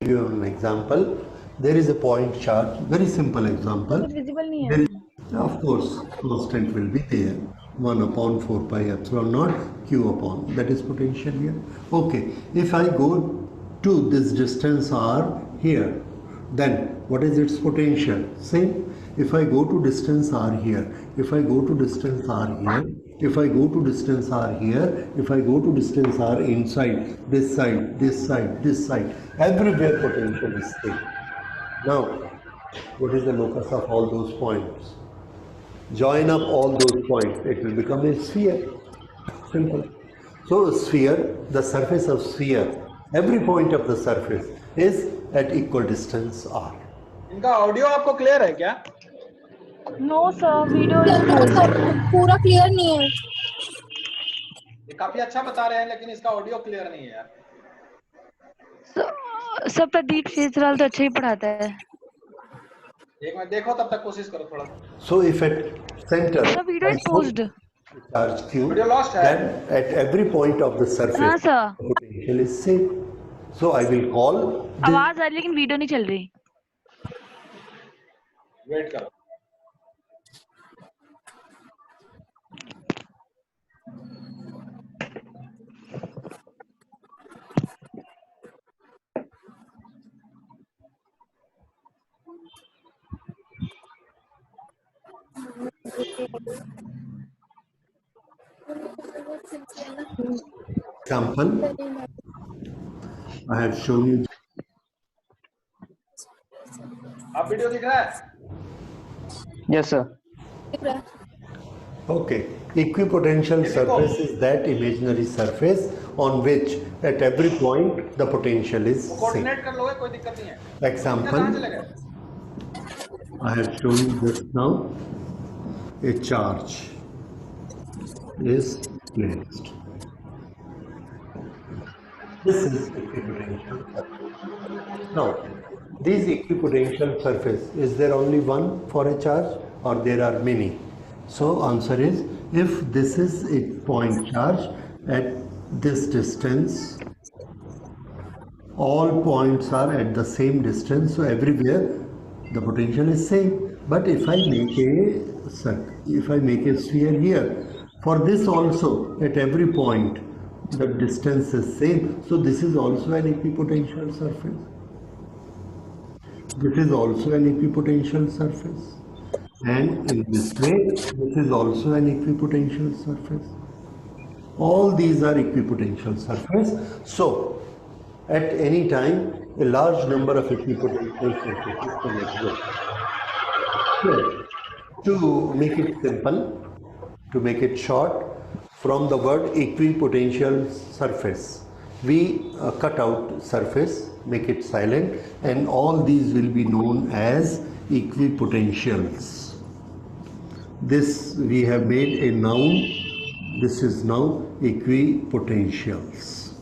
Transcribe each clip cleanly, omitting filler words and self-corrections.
give you an example. There is a point charge, very simple example. There is, of course, constant will be there. 1 upon 4 pi epsilon naught q upon, that is potential here. Okay, if I go to this distance r here, then what is its potential? Same. If I go to distance r here, if I go to distance r here, if I go to distance r here, if I go to distance r inside, this side, this side, this side, everywhere potential is same. Now, what is the locus of all those points? Join up all those points, it will become a sphere. Simple. So a sphere, the surface of sphere, every point of the surface is at equal distance r. इनका audio आपको clear है क्या? No sir, video is पूरा clear नहीं है। ये काफी अच्छा बता रहे हैं लेकिन इसका ऑडियो क्लियर नहीं है यार। सर प्रदीप शेजराल तो अच्छा ही पढ़ाता है। एक मिनट देखो, तब तक कोशिश करो थोड़ा। So if at center sir video is posed. charge q, Video lost है। then at every point of the surface, हाँ sir, potential is same. So I will call this, आवाज आ रही लेकिन वीडियो नहीं चल रही। वेट करो। example I have shown you. आप वीडियो दिख रहा है? Yes, sir. Okay, equipotential surface is that imaginary surface on which at every point the potential is same. Coordinate कर लोगे, कोई दिक्कत नहीं है। Example, कहाँ चले गए? I have shown you just now, a charge is placed. This is equipotential surface. Now, these equipotential surface, is there only one for a charge or there are many? So answer is, if this is a point charge at this distance, all points are at the same distance, so everywhere the potential is same. But if I make a sphere here, for this also at every point the distance is same, so this is also an equipotential surface. This is also an equipotential surface, and in this way this is also an equipotential surface. All these are equipotential surface. So at any time a large number of equipotential surfaces can exist. So, to make it simple, to make it short, from the word equipotential surface, we cut out surface, make it silent, and all these will be known as equipotentials. This we have made a noun. This is now equipotentials.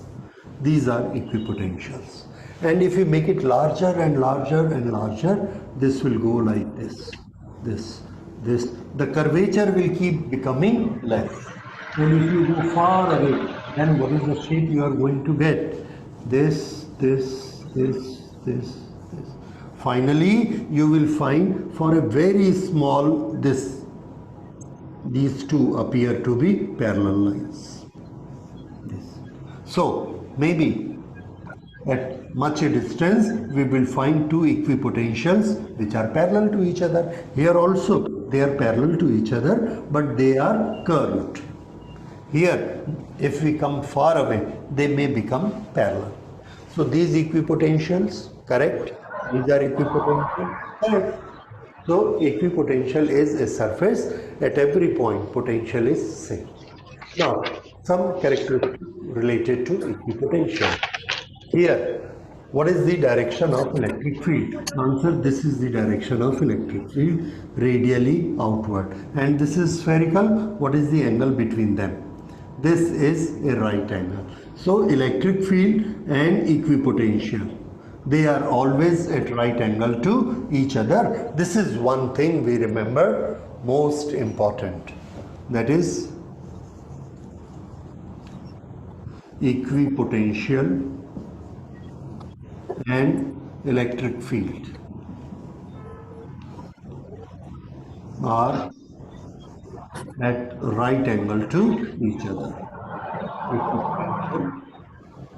These are equipotentials. And if you make it larger and larger and larger, this will go like this, this. The curvature will keep becoming less. And if you go far away, then what is the shape you are going to get? This. Finally, you will find for a very small these two appear to be parallel lines. So maybe at much a distance we will find two equipotentials which are parallel to each other. Here also they are parallel to each other, but they are curved. Here, if we come far away, they may become parallel. So these equipotentials, correct? These are equipotential, correct? So equipotential is a surface at every point potential is same. Now some characteristics related to equipotential. Here, what is the direction of electric field? Answer, this is the direction of electric field, radially outward. And this is spherical. What is the angle between them? This is a right angle. So electric field and equipotential, they are always at right angle to each other. This is one thing we remember, most important. That is equipotential and electric field are at right angle to each other.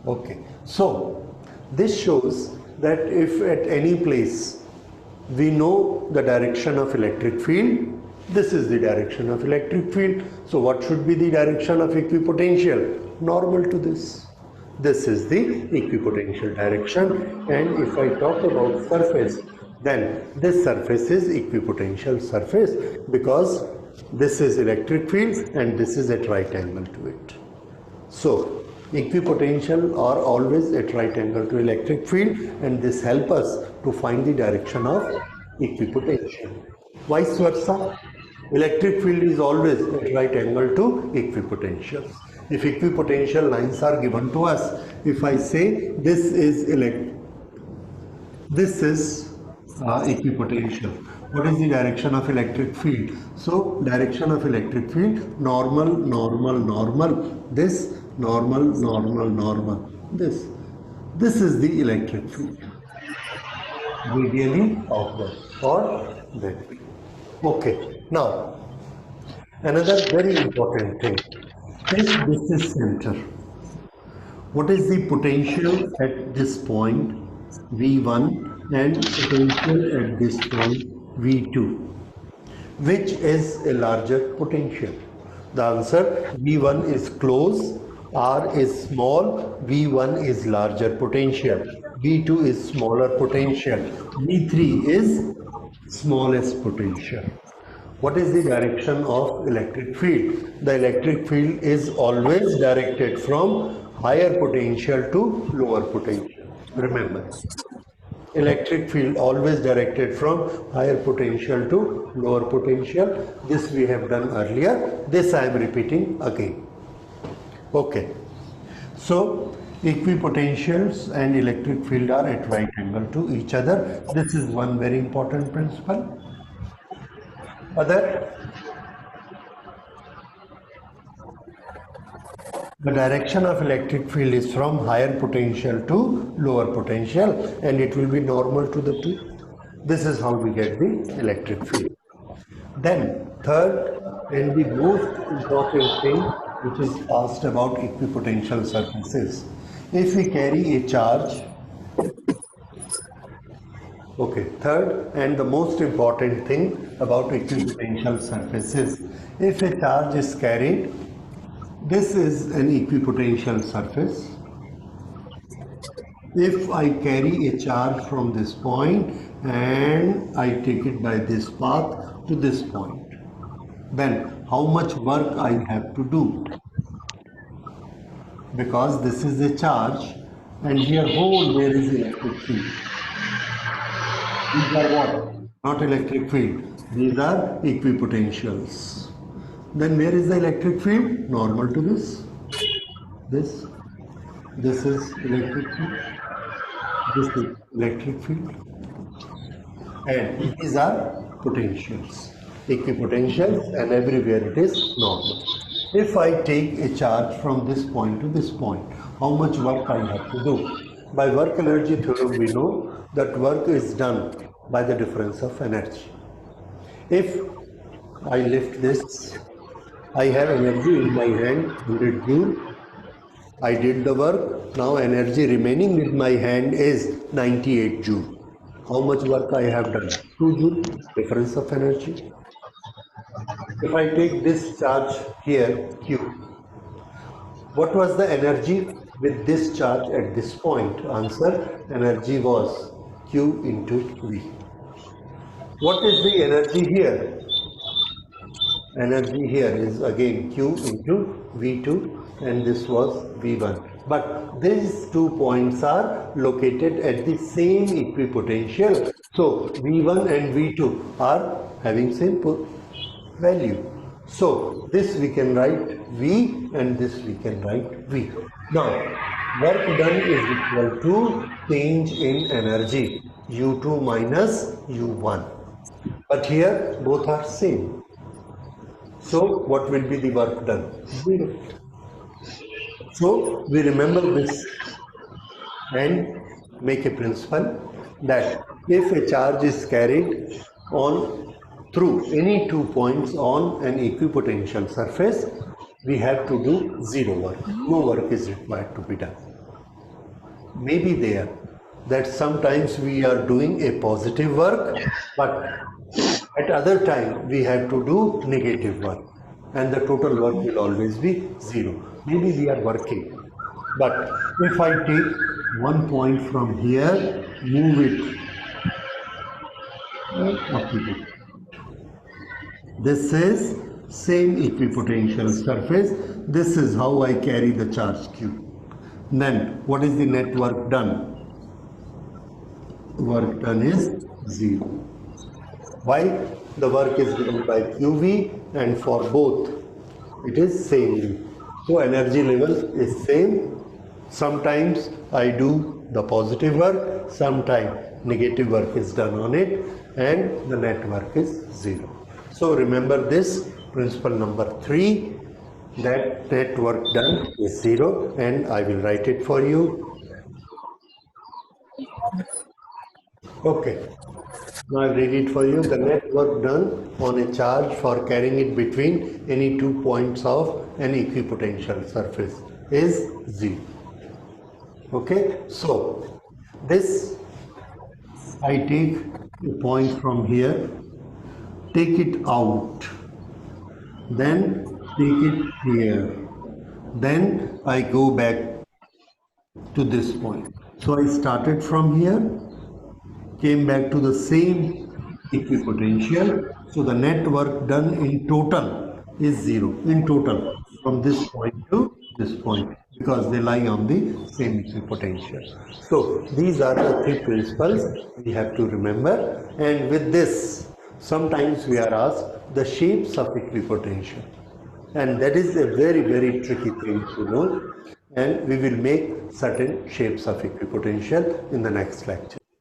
Okay, so this shows that if at any place we know the direction of electric field, this is the direction of electric field. So what should be the direction of equipotential? Normal to this. This is the equipotential direction, and if I talk about surface, then this surface is equipotential surface because this is electric field and this is at right angle to it. So equipotential are always at right angle to electric field, and this helps us to find the direction of equipotential. Vice versa, electric field is always at right angle to equipotential. If equipotential lines are given to us, if I say this is equipotential, what is the direction of electric field? So direction of electric field, normal, normal, normal, this, normal, normal, normal, this. This is the electric field, radially outward or that way. Okay, now another very important thing, if this is center, what is the potential at this point V1 and potential at this point V2? Which is a larger potential? The answer, V1 is close, R is small, V1 is larger potential, V2 is smaller potential, V3 is smallest potential. What is the direction of electric field? The electric field is always directed from higher potential to lower potential. Remember, electric field always directed from higher potential to lower potential. This we have done earlier. This I am repeating again. Okay. So equipotentials and electric field are at right angle to each other. This is one very important principle. Other, the direction of electric field is from higher potential to lower potential, and it will be normal to the two. This is how we get the electric field. Then third and the most important thing which is asked about equipotential surfaces. If we carry a charge, okay, third and the most important thing about equipotential surfaces, if a charge is carried, this is an equipotential surface. If I carry a charge from this point and I take it by this path to this point, then how much work I have to do? Because this is a charge and here there is electric field. These are what? Not electric field. These are equipotentials. Then where is the electric field? Normal to this. This is electric field. This is electric field. And these are potentials. Equipotentials, and everywhere it is normal. If I take a charge from this point to this point, how much work I have to do? By work energy theorem we know that work is done by the difference of energy. If I lift this, I have energy in my hand, 100 joule. I did the work. Now energy remaining with my hand is 98 joule. How much work I have done? 2 joule, difference of energy. If I take this charge here, Q, what was the energy with this charge at this point? Answer, energy was Q into V. What is the energy here? Energy here is again Q into V2, and this was V1. But these 2 points are located at the same equipotential. So V1 and V2 are having same value. So this we can write V and this we can write V. Now work done is equal to change in energy, U2 minus U1. But here both are same. So what will be the work done? 0. So we remember this, and make a principle that if a charge is carried on through any 2 points on an equipotential surface, we have to do zero work. No work is required to be done. Maybe there that sometimes we are doing a positive work, but at other time we have to do negative work, and the total work will always be zero. Maybe we are working, but if I take 1 point from here, move it up to it. This is same equipotential surface. This is how I carry the charge Q. Then what is the net work done? Work done is zero. Why? The work is given by QV, and for both it is same. So energy level is same. Sometimes I do the positive work, sometimes negative work is done on it, and the net work is zero. So remember this principle number 3, that net work done is zero, and I will write it for you. Okay, now I read it for you. The net work done on a charge for carrying it between any 2 points of an equipotential surface is zero. Okay, so this I take a point from here, take it out, then take it here, then I go back to this point. So I started from here, came back to the same equipotential. So the net work done in total is zero, in total, from this point to this point, because they lie on the same equipotential. So these are the 3 principles we have to remember, and with this sometimes we are asked the shapes of equipotential, and that is a very, very tricky thing to know, and we will make certain shapes of equipotential in the next lecture.